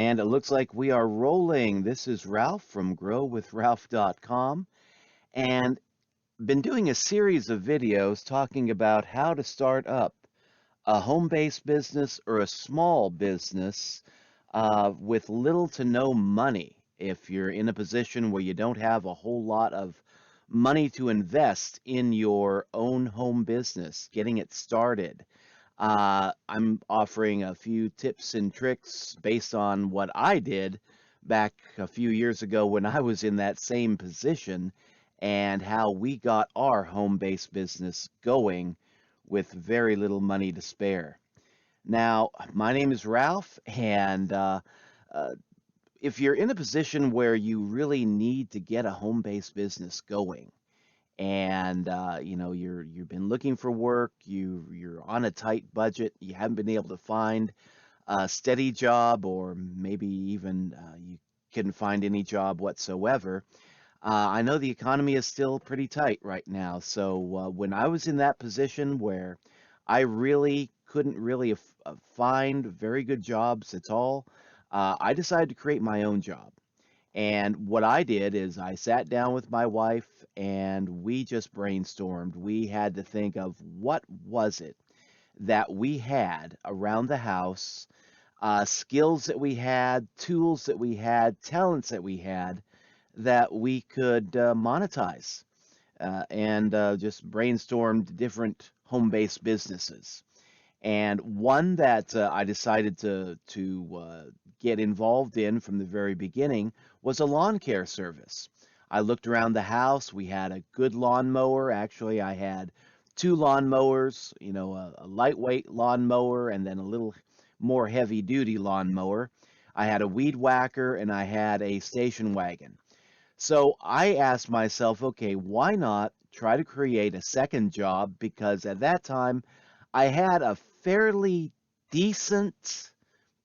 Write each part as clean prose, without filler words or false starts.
And it looks like we are rolling. This is Ralph from growwithralph.com, and been doing a series of videos talking about how to start up a home-based business or a small business with little to no money. If you're in a position where you don't have a whole lot of money to invest in your own home business, getting it started. I'm offering a few tips and tricks based on what I did back a few years ago when I was in that same position and how we got our home-based business going with very little money to spare. Now, my name is Ralph, and uh, if you're in a position where you really need to get a home-based business going, and you've been looking for work, you're on a tight budget, you haven't been able to find a steady job, or maybe even you couldn't find any job whatsoever. I know the economy is still pretty tight right now, so when I was in that position where I really couldn't really find very good jobs at all, I decided to create my own job. And what I did is I sat down with my wife and we just brainstormed. We had to think of what was it that we had around the house, skills that we had, tools that we had, talents that we had that we could monetize, and just brainstormed different home-based businesses. And one that I decided to get involved in from the very beginning was a lawn care service. I looked around the house. We had a good lawnmower. Actually, I had two lawnmowers, a lightweight lawnmower and then a little more heavy-duty lawnmower. I had a weed whacker and I had a station wagon. So I asked myself, okay, why not try to create a second job? Because at that time, I had a fairly decent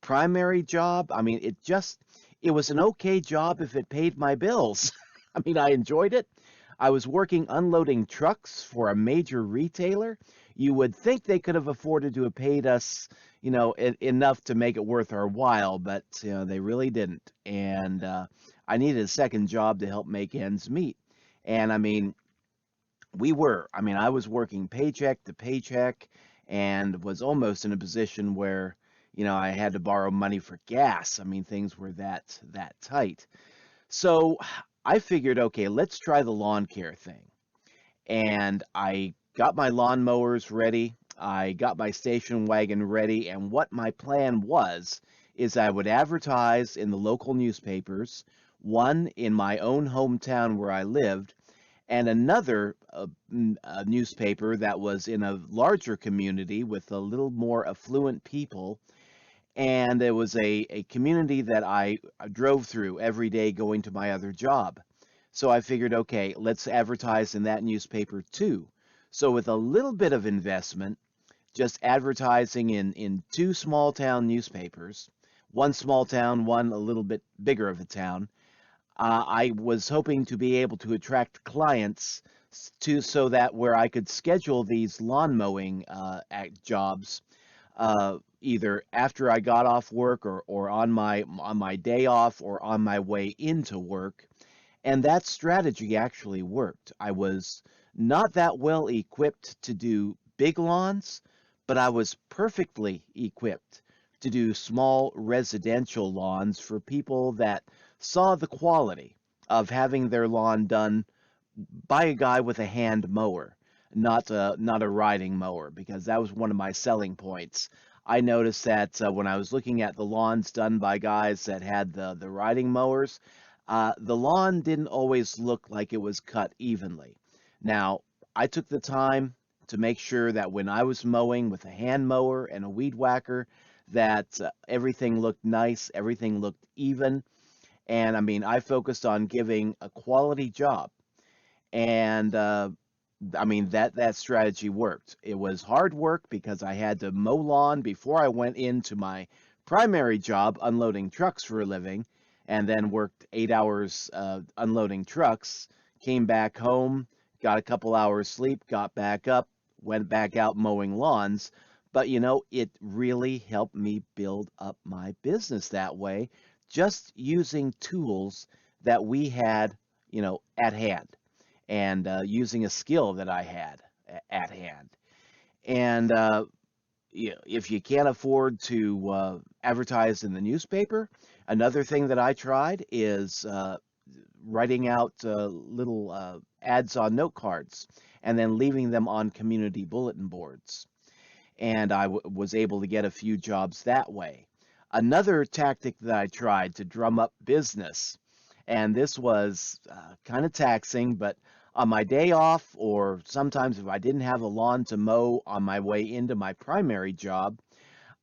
primary job. I mean, it was an okay job if it paid my bills. I mean, I enjoyed it. I was working unloading trucks for a major retailer. You would think they could have afforded to have paid us, enough to make it worth our while, but they really didn't. And I needed a second job to help make ends meet. And I mean, I was working paycheck to paycheck and was almost in a position where, I had to borrow money for gas. I mean, things were that tight. So I figured, okay, let's try the lawn care thing. And I got my lawnmowers ready. I got my station wagon ready. And what my plan was is I would advertise in the local newspapers, one in my own hometown where I lived, and another newspaper that was in a larger community with a little more affluent people. And it was a community that I drove through every day going to my other job. So I figured, okay, let's advertise in that newspaper too. So with a little bit of investment, just advertising in two small town newspapers, one small town, one a little bit bigger of a town, I was hoping to be able to attract clients so that where I could schedule these lawn mowing jobs, either after I got off work, or on my day off, or on my way into work. And that strategy actually worked. I was not that well equipped to do big lawns, but I was perfectly equipped to do small residential lawns for people that saw the quality of having their lawn done by a guy with a hand mower, not a riding mower, because that was one of my selling points. I noticed that when I was looking at the lawns done by guys that had the riding mowers, the lawn didn't always look like it was cut evenly. Now, I took the time to make sure that when I was mowing with a hand mower and a weed whacker, that everything looked nice, everything looked even. And I mean, I focused on giving a quality job. And I mean, that strategy worked. It was hard work because I had to mow lawn before I went into my primary job, unloading trucks for a living, and then worked 8 hours unloading trucks, came back home, got a couple hours sleep, got back up, went back out mowing lawns. But it really helped me build up my business that way, just using tools that we had, at hand, and using a skill that I had at hand. And if you can't afford to advertise in the newspaper, another thing that I tried is writing out little ads on note cards and then leaving them on community bulletin boards. And I was able to get a few jobs that way. Another tactic that I tried to drum up business, and this was kind of taxing, but on my day off, or sometimes if I didn't have a lawn to mow on my way into my primary job,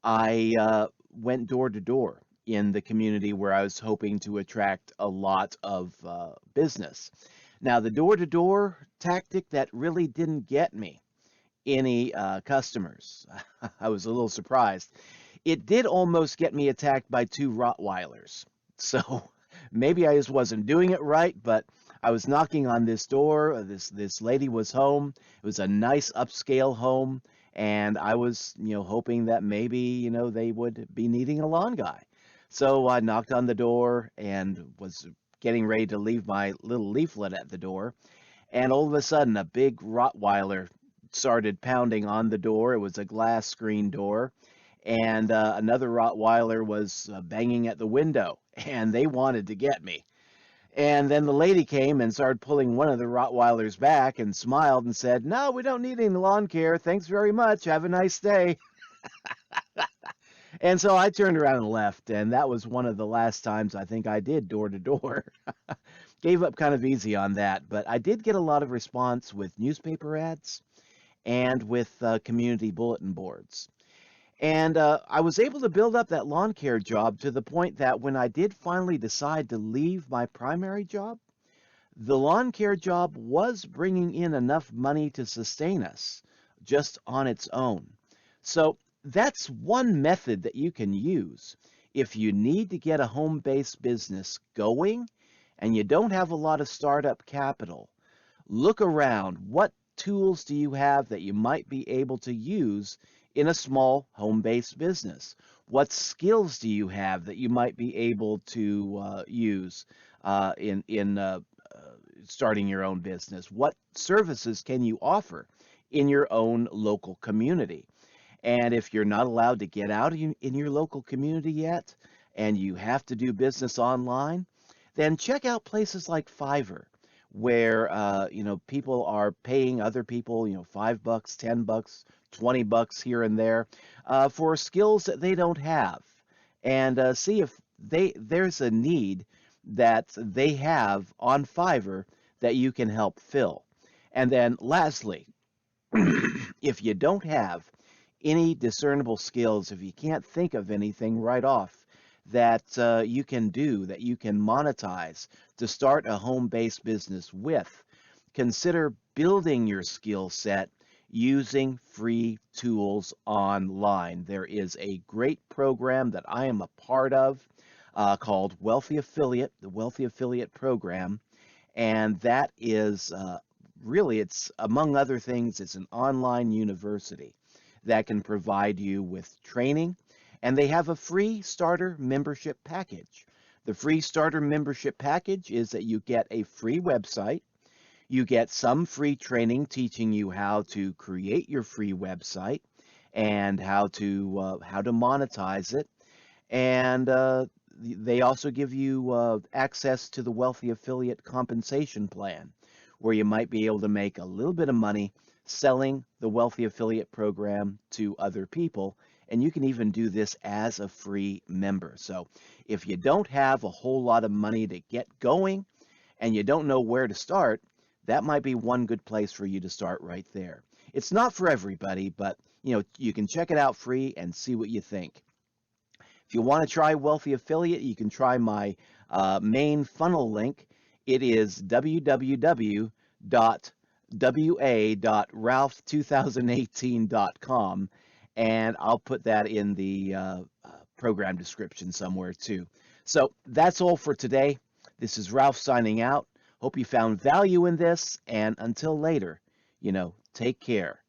I went door to door in the community where I was hoping to attract a lot of business. Now, the door to door tactic that really didn't get me any customers. I was a little surprised. It did almost get me attacked by two Rottweilers. So maybe I just wasn't doing it right, but I was knocking on this door. This lady was home. It was a nice upscale home, and I was, hoping that maybe, they would be needing a lawn guy. So I knocked on the door and was getting ready to leave my little leaflet at the door, and all of a sudden a big Rottweiler started pounding on the door. It was a glass screen door, and another Rottweiler was banging at the window, and they wanted to get me. And then the lady came and started pulling one of the Rottweilers back and smiled and said, "No, we don't need any lawn care. Thanks very much. Have a nice day." And so I turned around and left, and that was one of the last times I think I did door to door. Gave up kind of easy on that, but I did get a lot of response with newspaper ads and with community bulletin boards. And I was able to build up that lawn care job to the point that when I did finally decide to leave my primary job, the lawn care job was bringing in enough money to sustain us just on its own. So that's one method that you can use if you need to get a home-based business going and you don't have a lot of startup capital. Look around. What tools do you have that you might be able to use in a small home-based business? What skills do you have that you might be able to use in starting your own business? What services can you offer in your own local community? And if you're not allowed to get out in your local community yet, and you have to do business online, then check out places like Fiverr, where people are paying other people, $5, $10, $20 here and there for skills that they don't have, and see if there's a need that they have on Fiverr that you can help fill. And then lastly, if you don't have any discernible skills, if you can't think of anything right off that you can do, that you can monetize to start a home-based business with, consider building your skill set using free tools online. There is a great program that I am a part of called Wealthy Affiliate, the Wealthy Affiliate Program, and that is really, it's among other things, it's an online university that can provide you with training, and they have a free starter membership package. The free starter membership package is that you get a free website, you get some free training teaching you how to create your free website and how to monetize it, and they also give you access to the Wealthy Affiliate Compensation Plan, where you might be able to make a little bit of money selling the Wealthy Affiliate Program to other people, and you can even do this as a free member. So if you don't have a whole lot of money to get going and you don't know where to start, that might be one good place for you to start right there. It's not for everybody, but you can check it out free and see what you think. If you want to try Wealthy Affiliate, you can try my main funnel link. It is www.wa.ralph2018.com, and I'll put that in the program description somewhere too. So that's all for today. This is Ralph signing out. Hope you found value in this, and until later, take care.